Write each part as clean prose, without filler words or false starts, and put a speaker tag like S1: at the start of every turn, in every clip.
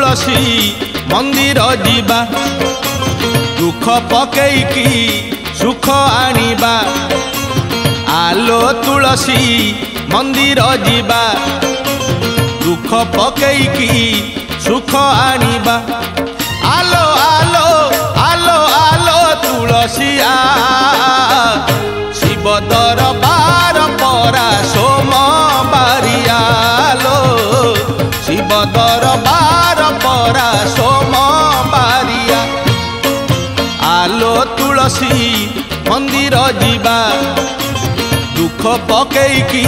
S1: तुलसी मंदिर जीवा दुख पकेईकी सुख आनिबा आलो तुलसी मंदिर जीवा दुख पकेईकी सुख आनिबा आलो आलो आलो आलो तुलसिया शिव दरबार परा सोमवारियालो शिव दरबार परा सोमवारिया आलो तुलसी मंदिर जीवा दुख पकेईकी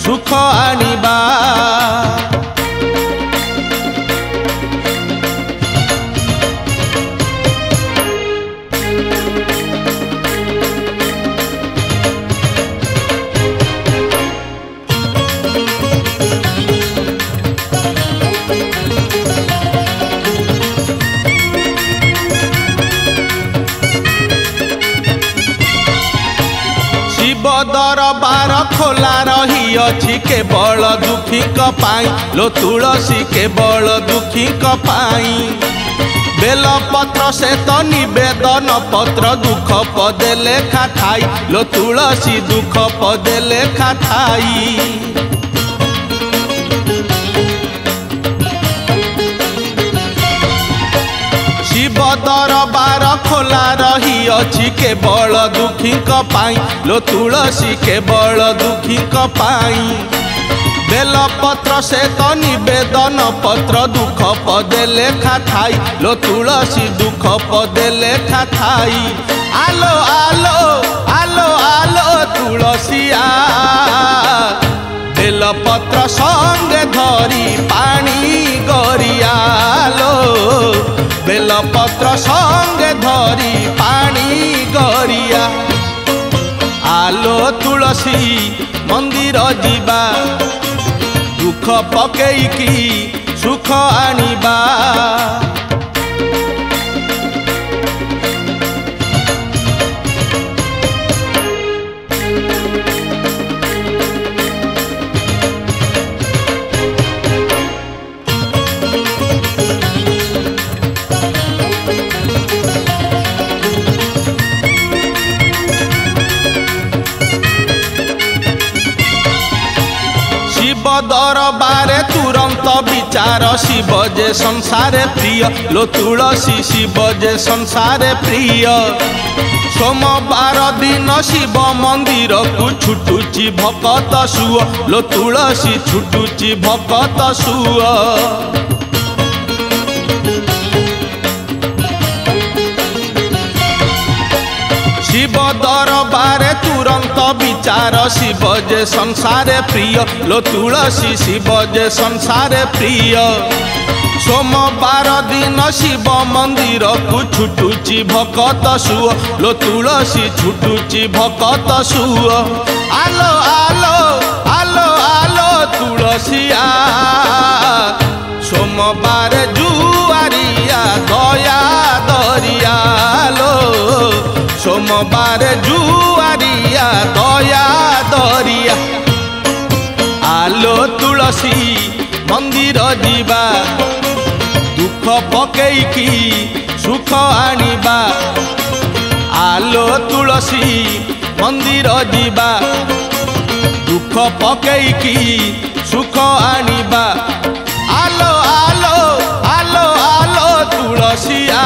S1: सुख आनिबा दरबार खोला रही अछि केवल दुखी पाई लो तुलसी केवल दुखी पाई बेल पत्र से तो निवेदन पत्र दुख पदे लेखा थाई लो तुलसी दुख पदे लेखा थाई शिव दरबार खोला रही अछि केवल दुखी पाई लो तुलसी केवल दुखी पाई बेल पत्र से तो निवेदन पत्र दुख पदे लेखा थाई लो तुलसी दुख पदे लेखा थाई आलो आलो आलो आलो तुलसिया बेल पत्र संगे धरी पानी गरियालो बेल पत्र संगे धरी पानी गरिया आलो तुलसी मंदिर जीवा दुख पकेईकी सुख आनिबा दरबारे तुरंत विचार शिव जे संसारे प्रिय लो तुलसी शिव जे संसारे प्रिय सोमवार दिन शिव मंदिर को छुटुची भकत सुअ लो तुलसी छुटुची भकत सुअ शिव दरबारे तुरंत विचार शिव जे संसारे प्रिय लो तुलसी शिव जे संसारे प्रिय सोमवार दिन शिव मंदिर को छुटुची भकत सुअ लो तुलसी छुटुची भकत सुअ आलो आलो आलो आलो तुलसिया सोमवार जुआरिया दया दरियालो सोमवार जुआरिया दया दरिया आलो तुलसी मंदिर जीवा दुख पकेईकी सुख आनिबा आलो तुलसी मंदिर जीवा दुख पकेईकी सुख आनिबा आलो आलो आलो आलो तुलसिया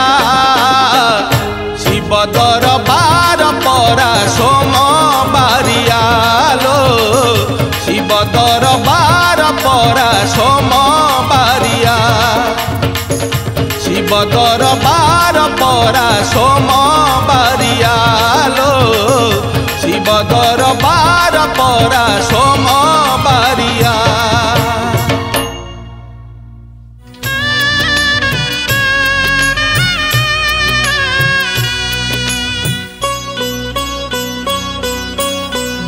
S1: शिव दरबार परा सोमवारियालो शिव दरबार परा सोमवारिया शिव दरबार परा सोमवारियालो शिव दरबार परा सोमवारिया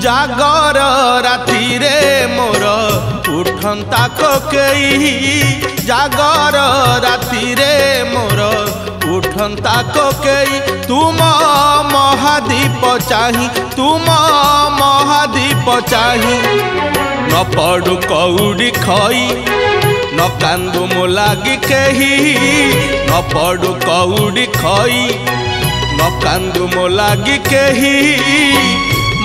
S1: जागर राति रे मोर उठंता कोकेई जागर राति रे मोर उठंता कोकेई तुम महादीप चाही तुम महादीप चाही न पड़ू कौड़ी खई न न कांदु मो लागी केही न पड़ू कौड़ी खई न कांदु मो लागी केही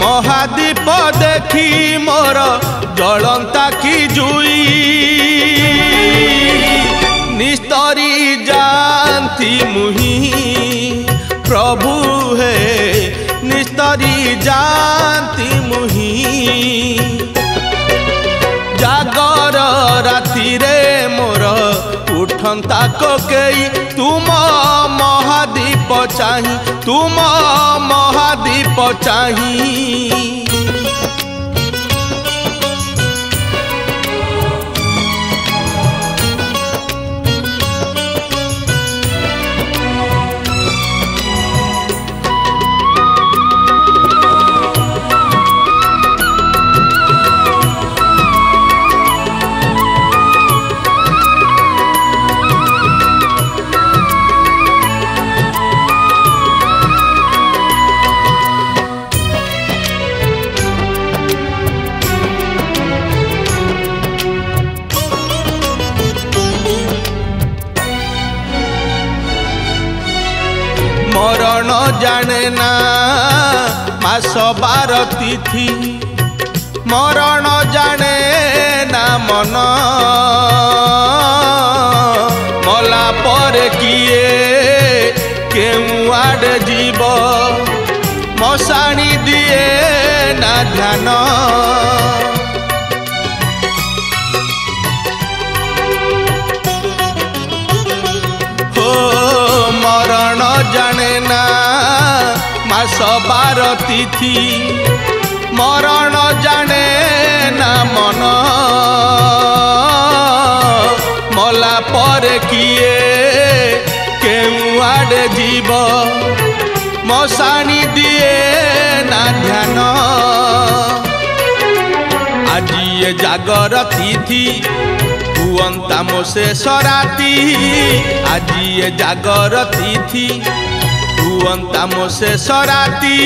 S1: महादीप देखी मोर जलंता की जुई निस्तरी जानती मुही प्रभु है निस्तरी जानती मुही जागर राति रे मोर उठंता कोकेई तुम महादीप चाही तुम महादीप चाही मरण जाने ना मास 12 तिथि मरण जाने ना मन मला पर किए केउ आड़े जीव मशाणी दिए ना ध्यान मरण जाने ना मास 12 तिथि मरण जाने ना मन मला पर किए केउ आड़े जीव मशाणी दिए ना ध्यान आज ये जागर तिथि हुअंता मो शेष राति आज ये जागर तिथि हुअंता मो शेष राति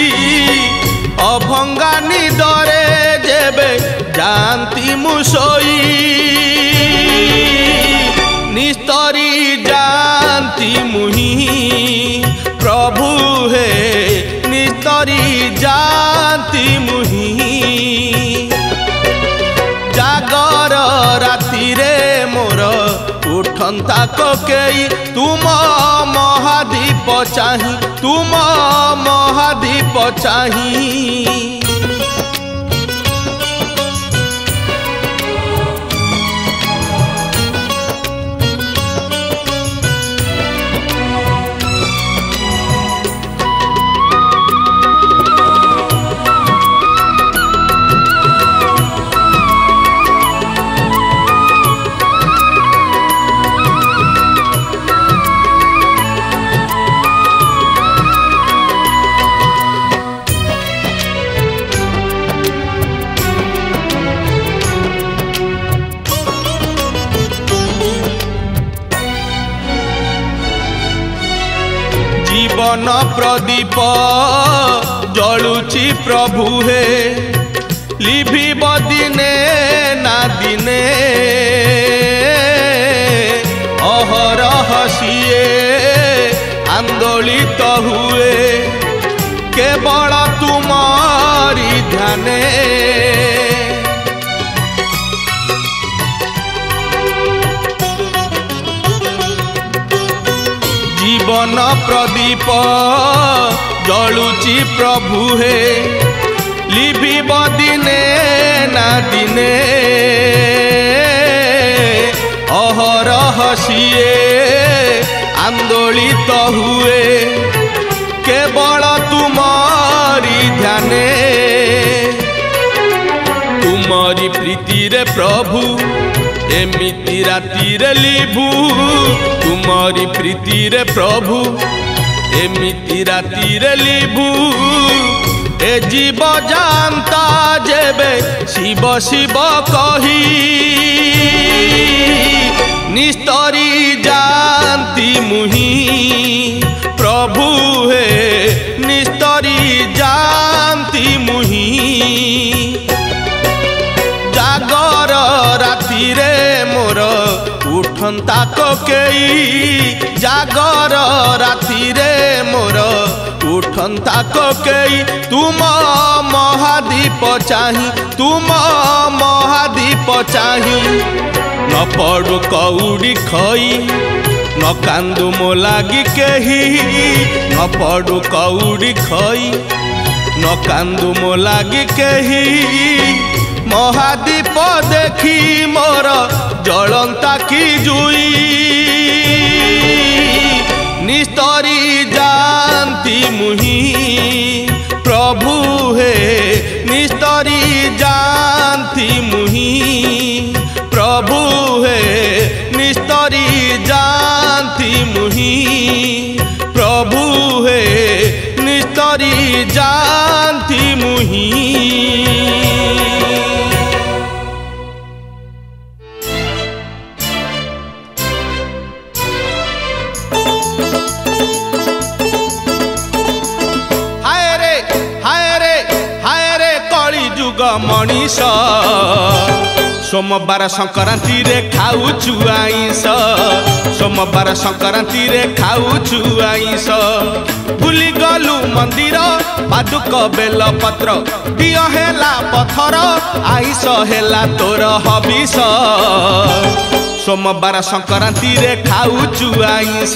S1: अभंगा निदरे जेबे जानती मुसोई निस्तरी जानती मुही प्रभु है निस्तरी जानती मुही जागर राति रे मोर उठंता कोकेई तुम महादीप चाही तुम महादीप चाही जीवन प्रदीप जलुची प्रभु हे लिभिब दिने ना दिने अहरह सिए आंदोलित हुए केवल तुमारी ध्याने जीवन प्रदीप जलुची प्रभु हे लिभिब दिने ना दिने अहरह सिए आंदोलित हुए केवल तुमारी ध्याने तुमारी प्रीति रे प्रभु एमिति राति रे लिभु तुमारी प्रीति रे प्रभु एमिति राति रे लिभु ए जीव जानता जेबे शिव शिव कही निस्तरी जानती मुही प्रभु हे निस्तरी जानती मुही जागर राति रे मोर उठंता कोकेई जागर राति रे मोर उठंता कोकेई तुम महादीप चाही तुम महादीप चाही न पड़ू कौड़ी खई न कांदू मो लागी केही न पड़ू कौड़ी खई न कांदू मो लागी केही महादीप देखी मोर जलंता की जुई निस्तरी जानती मुही प्रभु हे निस्तरी जानती मुही प्रभु हे निस्तरी जानती मुही प्रभु हे निस्तरी जानती मुही। मनीष सोमवार संक्रांति रे खाऊचु आईस सोमवार संक्रांति रे खाऊचु आईस भूली गलु मंदिर पादुक बेल पत्र दियो हेला पथर आईस हेला तोर हबिस सोमवार संक्रांति रे खाऊचु आईस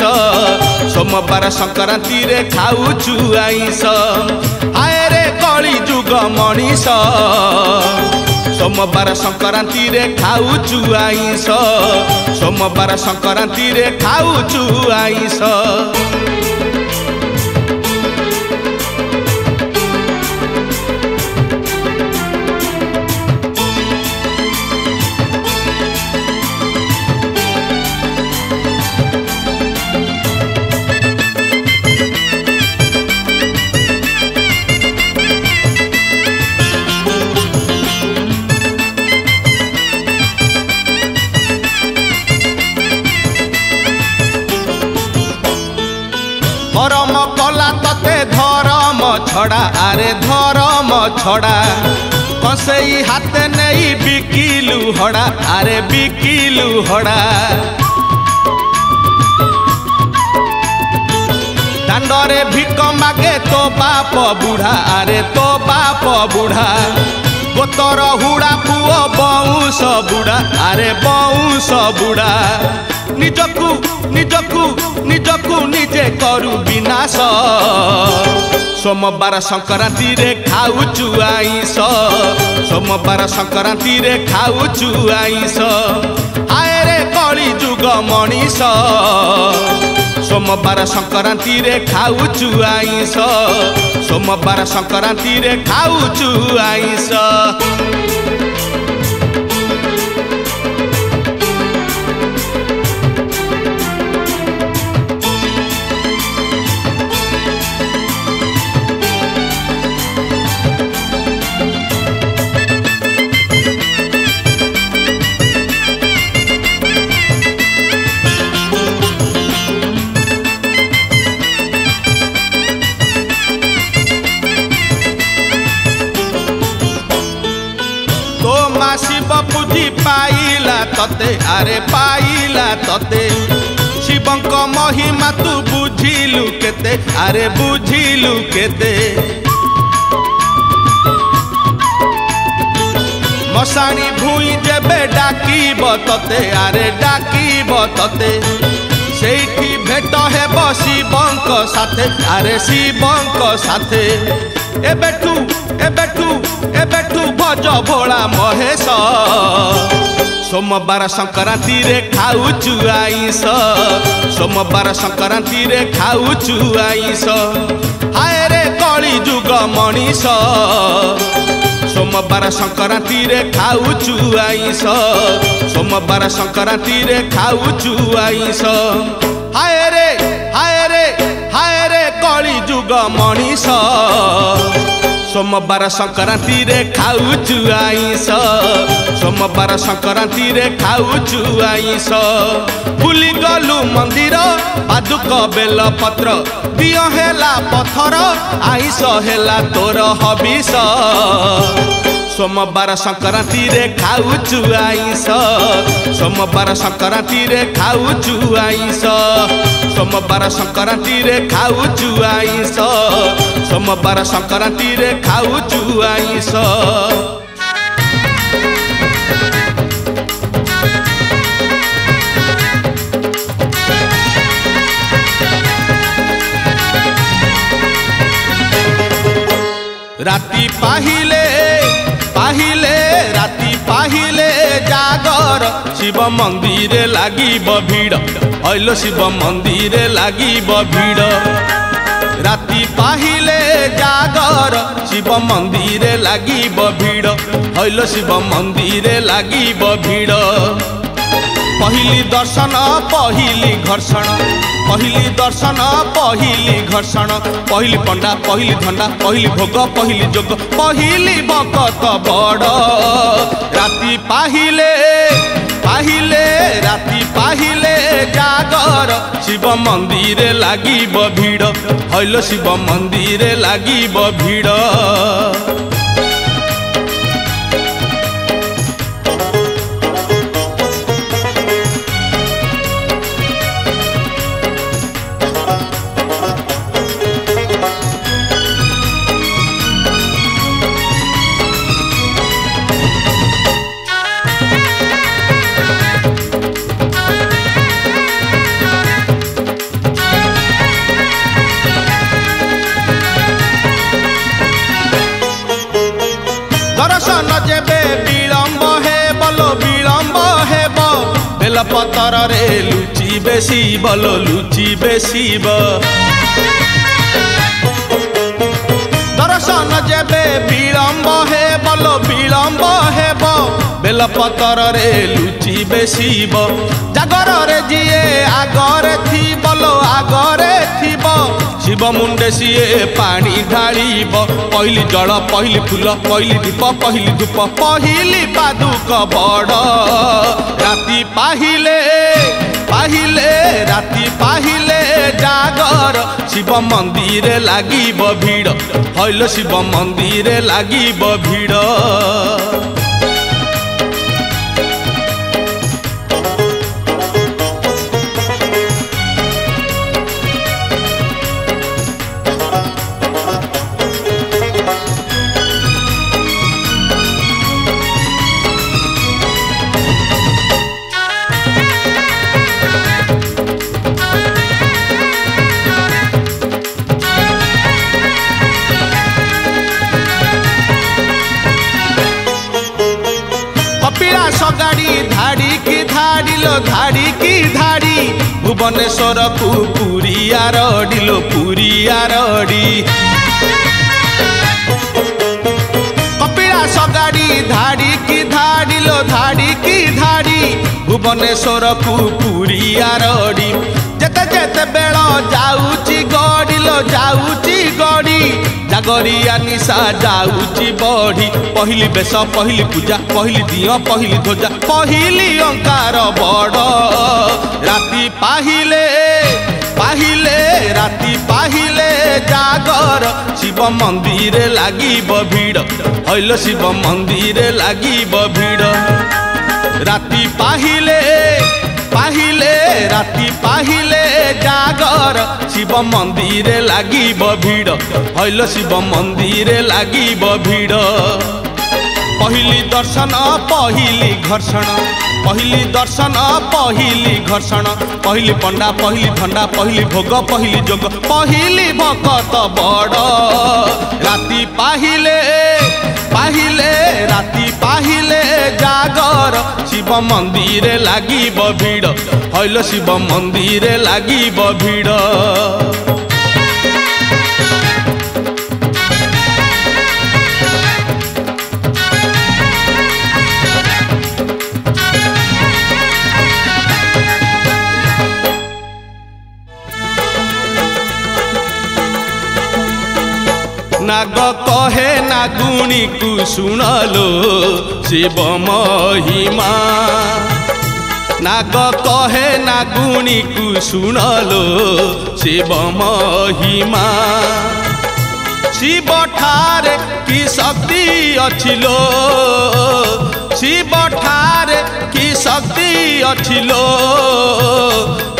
S1: सोमवार संक्रांति रे खाऊचु आईस आए रे कली जुग मनीष सोमवार संक्रांति रे खाऊचु आईस सोमवार संक्रांति रे खाऊचु आईस धर्म कला तते धर्म छड़ा अरे धर्म छड़ा कसई हाथ नहीं बिकिलु हड़ा अरे बिकिलु हड़ा दांडरे भिक मागे तो बाप बुढ़ा अरे तो बाप बुढ़ा गोतर हुड़ा पुओ बउस बुढ़ा अरे बउस बुढ़ा निजकु निजकु निजकु निजे करू विनाश सोमवार संक्रांति रे खाऊचु आईस सोमवार संक्रांति रे खाऊचु आईस आए रे कली जुग मनीष सोमवार संक्रांति रे खाऊचु आईस सोमवार संक्रांति रे खाऊचु आईस शिव बुद्धि पाइला तते अरे पाइला तते शिवंक महिमा तू बुझिलु केते अरे बुझिलु केते मशाणी भूई जेबे डाकिब तते अरे डाकिब तते सेठी भेट हेब शिवंक साथे अरे शिवंक साथे एबेठू एबेठू एबेठू भज भोला महेश सोमवार संक्रांति रे खाऊचु आईस सोमवार संक्रांति रे खाऊचु आईस हाय रे कली जुग मनीष सोमवार संक्रांति रे खाऊचु आईस सोमवार संक्रांति रे खाऊचु आईस हाय रे हाय रे हाय रे कली जुग मनीष सोमवार संक्रांति रे खाऊचु आईस सोमवार संक्रांति रे खाऊचु आईस भूली गलु मंदिर पादुक बेल पत्र दियो हेला पथर आईस हेला तोर हबिस सोमवार संक्रांति रे खाऊचु आइंस सोमवार संक्रांति रे खाऊचु आइंस सोमवार संक्रांति रे खाऊचु आइंस सोमवार संक्रांति रे खाऊचु आइंस राती पाहिले पाहिले राती पाहिले जागर शिव मंदिर लागिब भीड़ हइलो शिव मंदिर लागिब भीड़ राती पाहिले जागर शिव मंदिर लागिब भीड़ हइलो शिव मंदिर लागिब भीड़ पहली दर्शन पहली घर्षण पहली दर्शन पहली घर्षण पहली पंडा पहली धंडा पहली भोग पहली जोग पहली भगत बड़ राती पाहिले पाहिले राती पाहिले जागर शिव मंदिर लागिब भीड़ हइलो शिव मंदिर लागिब भीड़ दर्शन जेबे विलंब हे बोलो विलंब हेब बेलपतर रे लुचि बेसी बोलो लुचि बेसी दर्शन जेबे विलंब हे बोलो विलंब हेब बेलपतर रे लुचि बेसी जागर रे जिए आगरे थी बोलो आगरे थीब शिव मुंडे सीए पानी ढालिब पहली जल पहली फूल पहली दीप पहली धूप पहली पादुक बड़ राती पाहिले पाहिले राती पाहिले जागर शिव मंदिर लागिब भीड़ हइलो शिव मंदिर लागिब भीड़ गाड़ी धाड़ी की धाड़ी लो धाड़ी की धाड़ी भुवनेश्वर को पूरी आरडी लो पूरी आरडी कपिलास गाड़ी धाड़ी की धाड़ी लो धाड़ी की धाड़ी भुवनेश्वर को पूरी आरडी जेते जेते बेल जाऊची गड़ी लो जाऊची गड़ी जागरिया निशा जाऊची बढ़ी पहली बेश पहली पूजा पहली दिया पहली ध्वजा पहली अंकार बड़ राती पाहिले पाहिले राती पाहिले जागर शिव मंदिर लागिब भीड़ हइलो शिव मंदिर लागिब भीड़ राती पाहिले पाहिले राती पाहिले जागर शिव मंदिर लागिब भीड़ हइलो शिव मंदिर लागिब भीड़ पहली दर्शन पहली घर्षण पहली दर्शन पहली घर्षण पहली पंडा पहली धंडा पहली भोग पहली जोग पहली भगत बड़ राती पाहिले पाहिले राती पाहिले जागर शिव मंदिर लागिब भीड़ हइलो शिव मंदिर लागिब भीड़ नाग कहे नागुणी को सुनलो शिव महिमा नाग कहे नागुणी को सुनलो शिव महिमा शिव ठारे कि शक्ति अछिलो शिव ठारे कि शक्ति अछिलो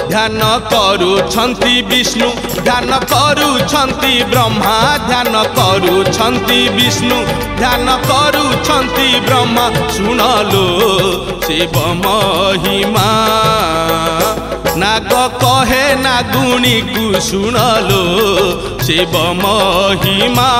S1: ध्यान करुछन्ति विष्णु ध्यान करुछन्ति ब्रह्मा ध्यान करुछन्ति विष्णु ध्यान करुछन्ति ब्रह्मा सुनलो शिव महिमा नाग कहे नागुणी को सुनलो शिव महिमा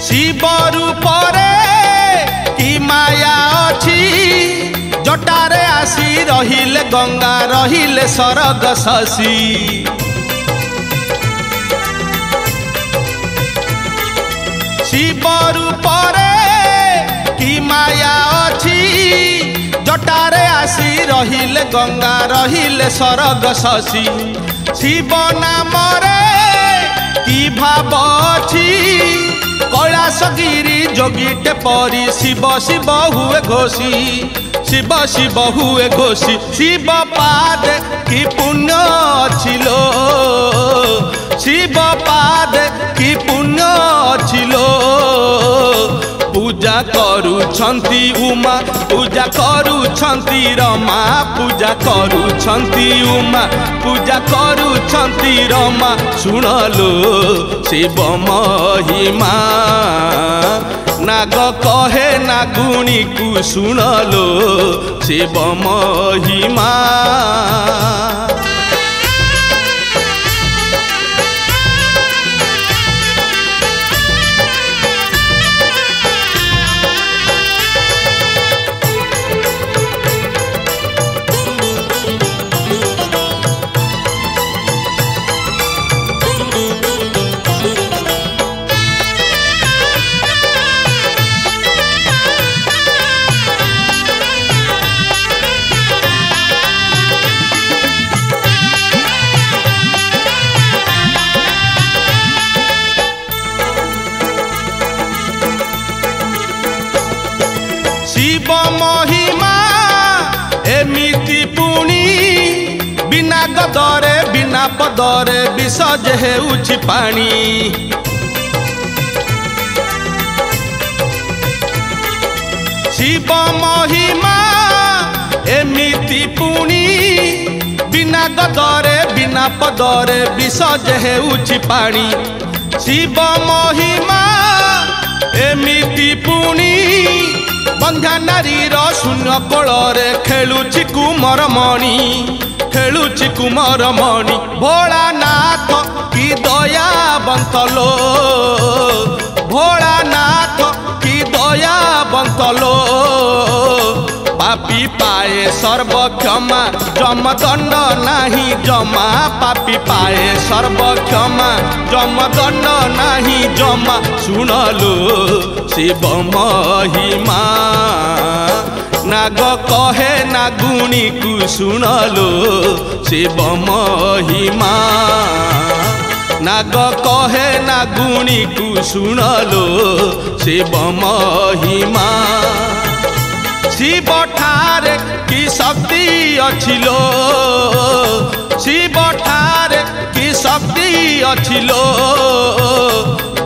S1: शिव रूपरे कि माया अछि जटारे आसी रहिले गंगा रहिले सरग शशि शिव रूपरे कि माया अछि जटारे आसी रहिले गंगा रहिले सरग शशि शिव नामरे कि भाव अछि कैलासगिरी जोगीटे परी शिव शिव हुए घोषी शिव शिव हुए घोषी शिव पाद कि पुण्य अछिलो शिव पाद कि पुण्य अछिलो पूजा करुछन्ति उमा पूजा करुछन्ति रमा पूजा करुछन्ति उमा पूजा करुछन्ति रमा सुनलो शिव महिमा नाग कहे नागुणी को सुनलो शिव महिमा शिव महिमा एमिति पुणी बिना गदरे बिना पदरे विसज हेउछि पानी शिव महिमा एमिति पुणी बिना गदरे बिना पदरे विसज हेउछि पानी शिव महिमा एमिति पुणी बंध्या नारीर शून्य कोଳରେ खेलुछि कुमार मणि खेलुछि कुमार मणि भोलानाथ कि दयावंतलो भोलानाथ कि दयावंतलो पापी पाए सर्व क्षमा जमदंड नाही जमा पापी पाए सर्व क्षमा जमदंड नाही जमा सुनलो शिव महिमा नाग कहे नागुणी को सुनलो शिव महिमा नाग कहे नागुणी को सुनलो शिव महिमा शिव ठारे कि शक्ति अछिलो शिव ठारे कि शक्ति अछिलो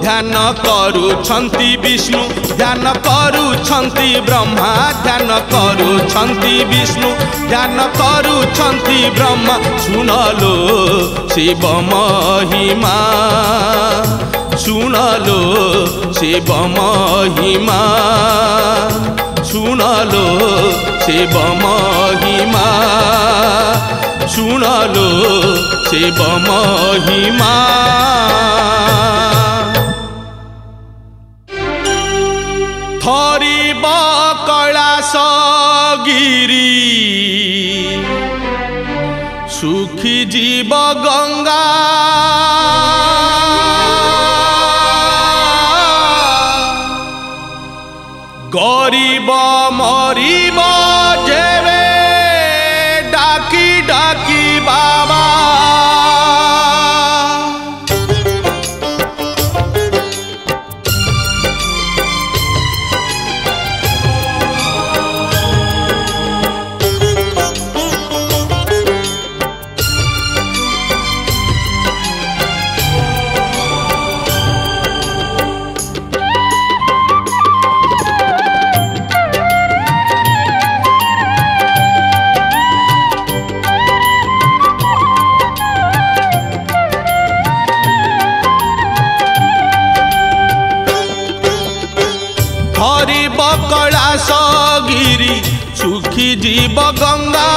S1: ध्यान करुछन्ति विष्णु ध्यान करुछन्ति ब्रह्मा ध्यान करुछन्ति विष्णु ध्यान करुछन्ति ब्रह्मा सुनलो शिव महिमा सुनलो शिव महिमा सुनलो शिव महिमा सुनलो शिव महिमा थरिब कैलास गिरी सुखी जीव गंगा गरीब मरीब जेबे डाकी डाकी बाबा हरिब कैलाश गिरी सुखी जीव गंगा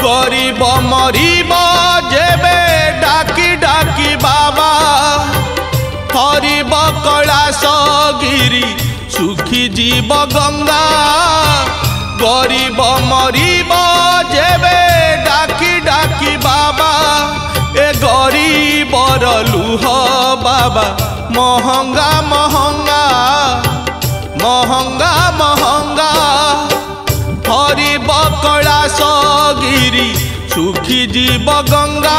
S1: गरीब मरीब जेबे डाकी डाकी बाबा हरिब कैलाश गिरी सुखी जीव गंगा गरीब मरीब जेबे डाकी डाकी बाबा ए गरीबर लुह बाबा महंगा महंगा महंगा महंगा हरिब कैलाश गिरी सुखी जीव गंगा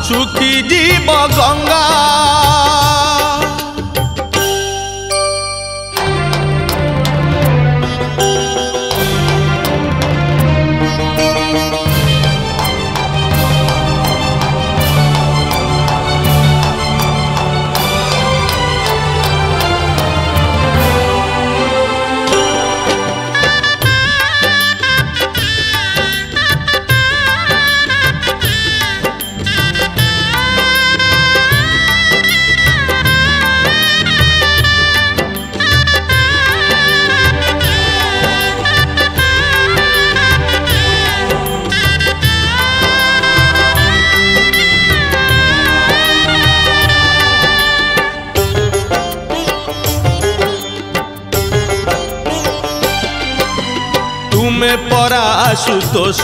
S1: सुखी जीव गंगा तुमे परा आशुतोष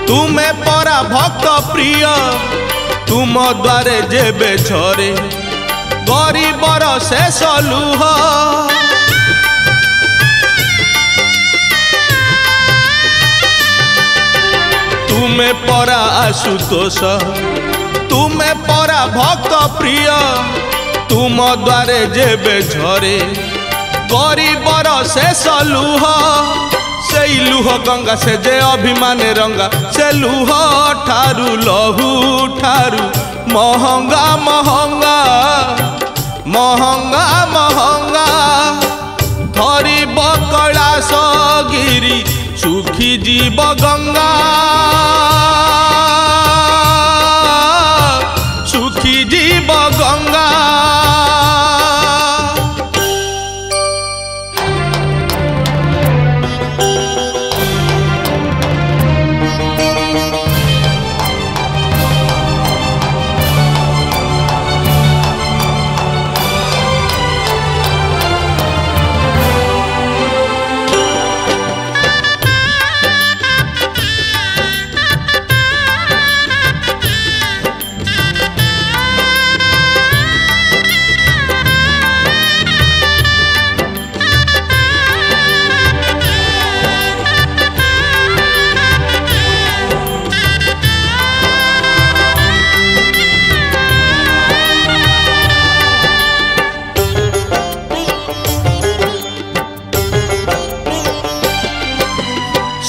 S1: तुमे परा भक्त प्रिय तुम द्वारे जेबे झरे गरीबर शेष लुह तुमे परा आशुतोष तुमे परा भक्त प्रिय तुम द्वारे जेबे झरे गरीबर शेष लुह से लुह गंगा से जे अभिमान रंगा से लुह ठारू लहू ठारू महंगा महंगा महंगा महंगा हरिब कैलाश गिरी सुखी जीव गंगा सुखी जीव गंगा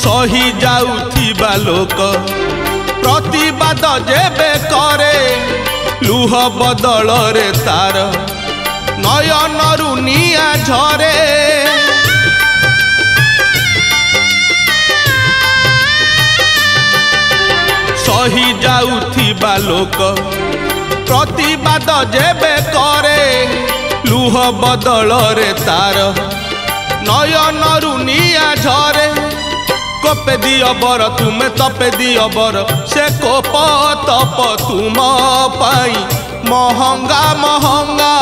S1: सही जाउथिबा लोक प्रतिवाद जेबे करे लुह बदल रे तार नयनरु निया झरे सही जाउथिबा लोक प्रतिवाद जेबे करे लुह बदल रे तार नयनरु निया झरे कोपे दियो बर तुमे तपे दियो बर से कोप तप तुम पाई महंगा महंगा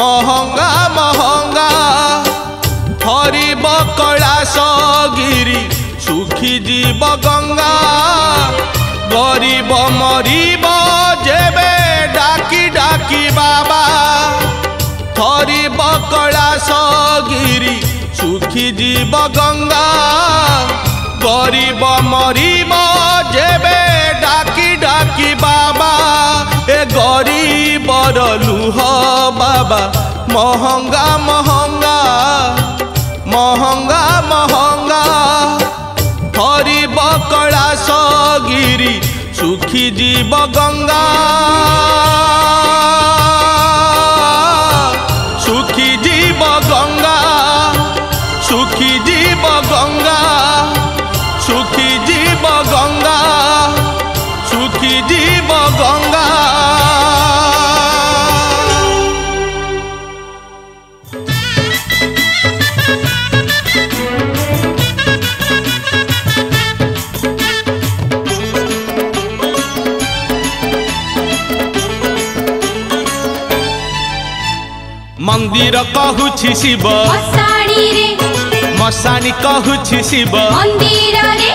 S1: महंगा महंगा थरिब कैलाश गिरी सुखी जीव गंगा गरीब मरीब जेबे डाकी डाकी बाबा थरिब कैलाश गिरी सुखी जीव गंगा गरीब मरीब जेबे डाकी डाकी बाबा ए गरीबर लुह बाबा महंगा महंगा महंगा महंगा थरिब कैलाश गिरी सुखी जीव गंगा सुखी जीव गंगा सुखी जीव गंगा सुखी जीव गंगा सुखी जीव गंगा। मंदिर कहूछि शिव
S2: मसाणी रे
S1: मसाणी कहूछि शिव
S2: मंदिर रे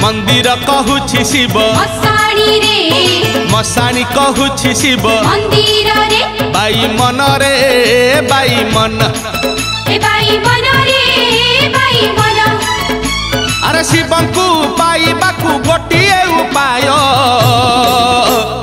S1: मंदिर कहूछि शिव
S2: मसाणी रे
S1: मसाणी कहूछि शिव
S2: मंदिर रे
S1: बाई मन रे बाई मन
S2: ए बाई मन रे बाई मन
S1: अरे शिवंकु पाइबाकु गोटिए उपाय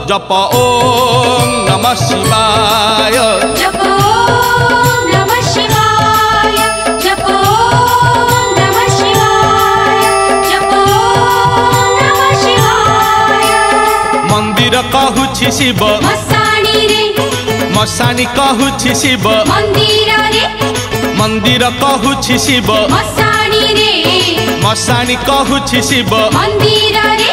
S1: जप ओम नमः शिवाय
S2: जप ओम नमः शिवाय जप ओम नमः शिवाय जप ओम नमः शिवाय।
S1: मंदिर कहूछि शिव
S2: मसाणी रे
S1: मसाणी कहूछि शिव
S2: मंदिर रे
S1: मंदिर कहूछि शिव
S2: मसाणी रे
S1: मसाणी कहूछि शिव
S2: मंदिर रे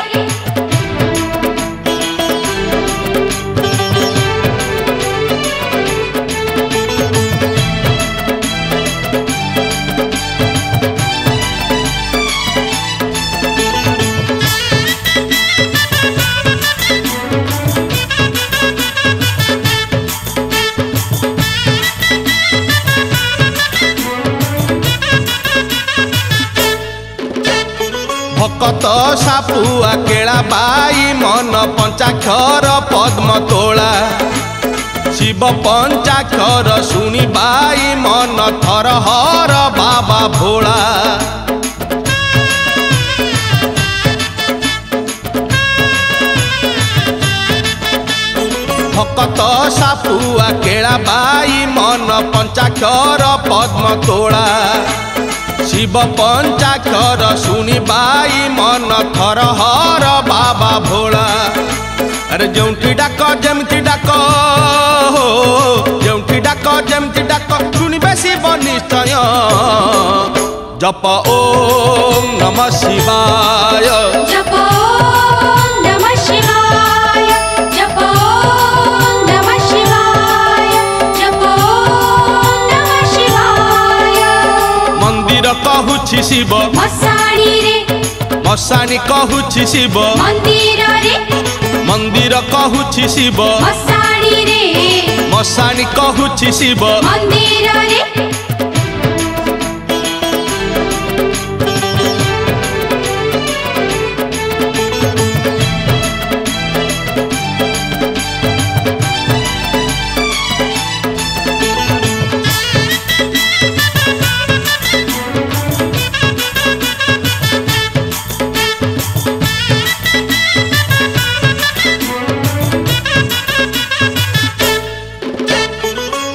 S1: भकत सापुआ केला बाई मन पंचाक्षर पद्म तोला शिव पंचाक्षर सुनी बाई मन थरहर बाबा भोला भकत सापुआ केला बाई मन पंचाक्षर पद्म तोला शिव पंचाक्षर सुनी बाई मन थरहर बाबा भोला अरे जोंठी डाक जमती डाक जोंठी डाक जमती डाक सुनिबे शिव निश्चय जप ओम नमः शिवाय
S2: जप ओम नमः शिवाय जप ओम नमः शिवाय जप ओम नमः शिवाय।
S1: मंदिर कहूछि शिव
S2: मसाणी रे
S1: मसाणी कहूछि शिव
S2: मंदिर रे
S1: मंदिर कहूछि शिव
S2: मसाणी रे
S1: मसाणी कहूछि शिव
S2: मंदिर रे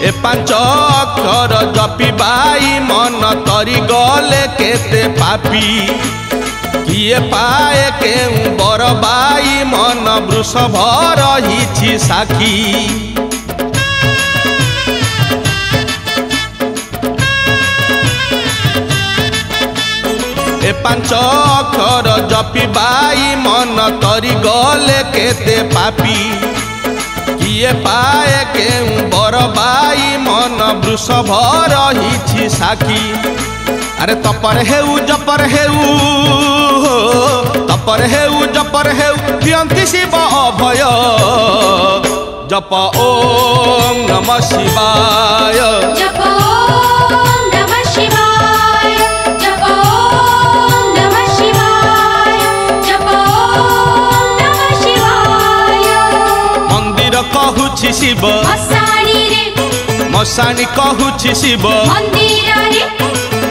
S1: ए पांच अक्षर जपी बाई मन तरी गले केते पापी किए पाए केउ बर बाई मन वृषभ रहिछि साखी ए पांच अक्षर जपी बाई मन तरी गले केते पापी किए पाए केउ बर बाई मन वृषभ रहिछि साखी अरे तपर हेउ जपर हेउ तपर हेउ जपर हेउ दियंती शिव अभय जप ओम नमः शिवाय
S2: जप ओम नमः शिवाय
S1: शिव
S2: मशाणी रे
S1: मशाणी कहूछि शिव
S2: मंदिर रे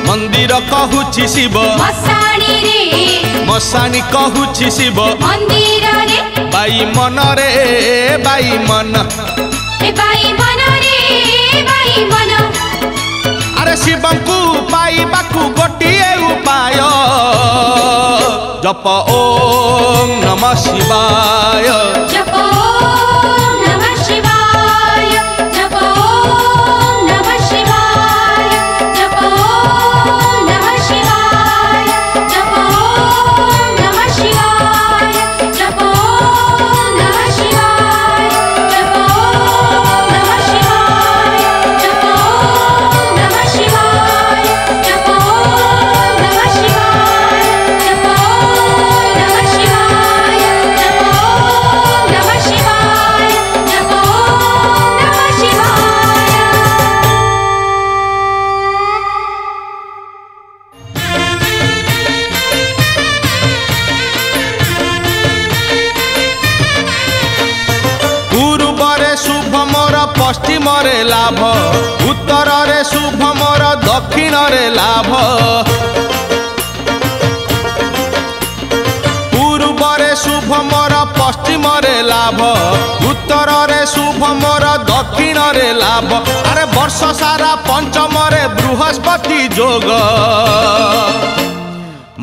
S1: मंदिर कहूछि शिव
S2: मशाणी रे
S1: मशाणी कहूछि शिव
S2: मंदिर रे
S1: बाई मन रे बाई मन
S2: ए बाई मन रे बाई मन
S1: अरे शिवंकु पाइबाकु गोटिए उपाय जप ओम नमः शिवाय
S2: जप ओम नमः शिवाय जप ओम नमः शिवाय जप ओम नमः शिवाय जप ओम नमः शिवाय जप ओम नमः शिवाय जप ओम नमः शिवाय जप ओम नमः शिवाय जप ओम नमः शिवाय जप ओम नमः शिवाय जप ओम नमः शिवाय जप ओम नमः शिवाय।
S1: पूर्वरे शुभ मोर पश्चिम रे लाभ उत्तर रे शुभ मोर दक्षिण रे लाभ पूर्वरे शुभ मोर पश्चिम रे लाभ उत्तर रे शुभ मोर दक्षिण रे लाभ अरे वर्ष सारा पंचम रे बृहस्पति जोग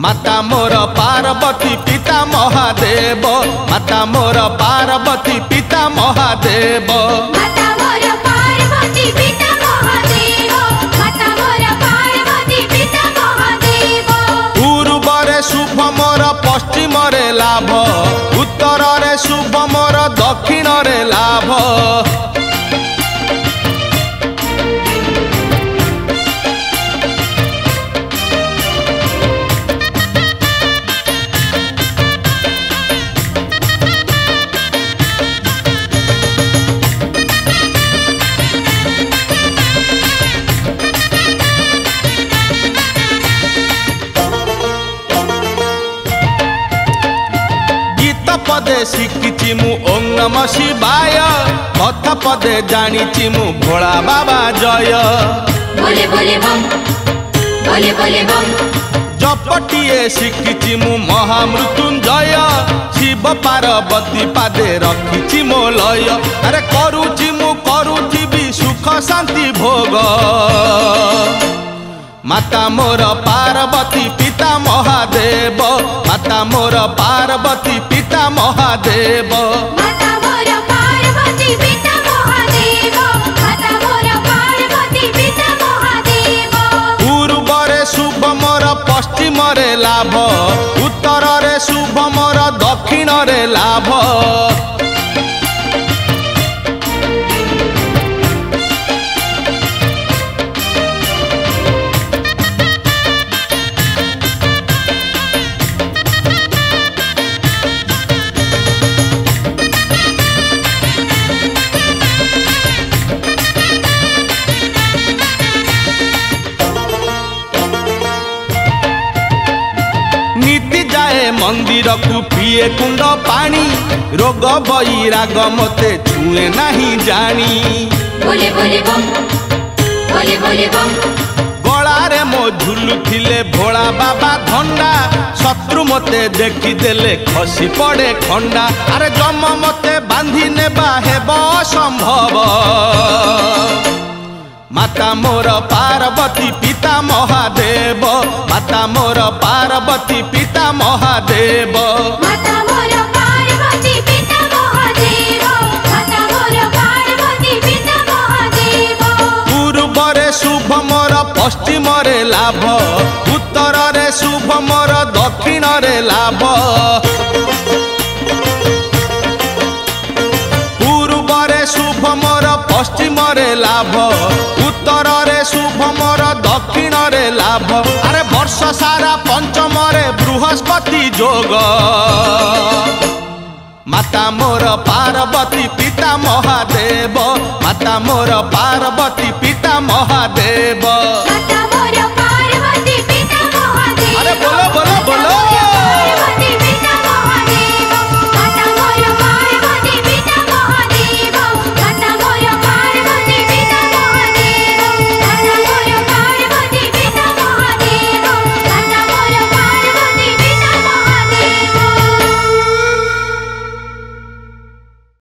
S1: माता मोर पार्वती पिता महादेव माता मोर पार्वती पिता महादेव
S2: माता मोर पार्वती पिता महादेव माता मोर पार्वती पिता महादेव
S1: पूर्वरे शुभ मोर पश्चिम रे लाभ उत्तर रे शुभ मोर दक्षिण रे लाभ गीत पदे शिखिछि मु ओम नमः शिवाय कथा पदे जानिछि मु भोला बाबा जय
S2: बोले बोले बम बोले बोले बम
S1: जपटिए शिखिछि मु महामृत्युंजय शिव पार्वती पादे रखिछि मो लय अरे करूछि मु करूथिबि सुख शांति भोग माता मोर पार्वती पिता महादेव माता मोर पार्वती पिता महादेव
S2: माता मोर पार्वती पिता महादेव माता मोर पार्वती पिता महादेव
S1: पूर्वरे शुभ मोर पश्चिम रे लाभ उत्तर रे शुभ मोर दक्षिण रे लाभ नीति जाए मंदिर को पिए कुंड पानी रोग बैराग मते छुए नहीं जानी
S2: बोले बोले बम बोले बोले बम
S1: गलारे मो झुलुथिले भोला बाबा धंडा शत्रु मते देखी देले खसी पड़े खंडा अरे जम मते बांधी नेबा हेब संभव माता मोर पार्वती पिता महादेव माता मोर पार्वती पिता महादेव
S2: माता मोर पार्वती पिता महादेव माता मोर पार्वती पिता महादेव
S1: पूर्वरे शुभ मोर पश्चिम रे लाभ उत्तर रे शुभ मोर दक्षिण रे लाभ पूर्वरे शुभ मोर पश्चिम रे लाभ उत्तर रे शुभ मोर दक्षिण रे लाभ अरे वर्ष सारा पंचम रे बृहस्पति जोग माता मोर पार्वती पिता महादेव